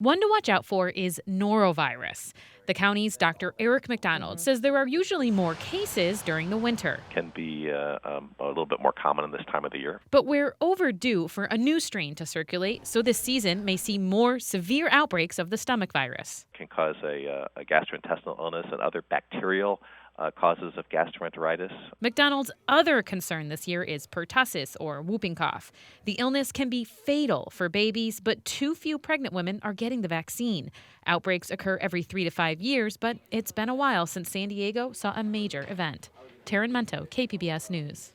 One to watch out for is norovirus. The county's Dr. Eric McDonald says there are usually more cases during the winter, Can be a little bit more common in this time of the year. but we're overdue for a new strain to circulate, so this season may see more severe outbreaks of the stomach virus. Can cause a gastrointestinal illness and other bacterial causes of gastroenteritis. McDonald's other concern this year is pertussis, or whooping cough. The illness can be fatal for babies, but too few pregnant women are getting the vaccine. Outbreaks occur every 3 to 5 years, but it's been a while since San Diego saw a major event. Taryn Mento, KPBS News.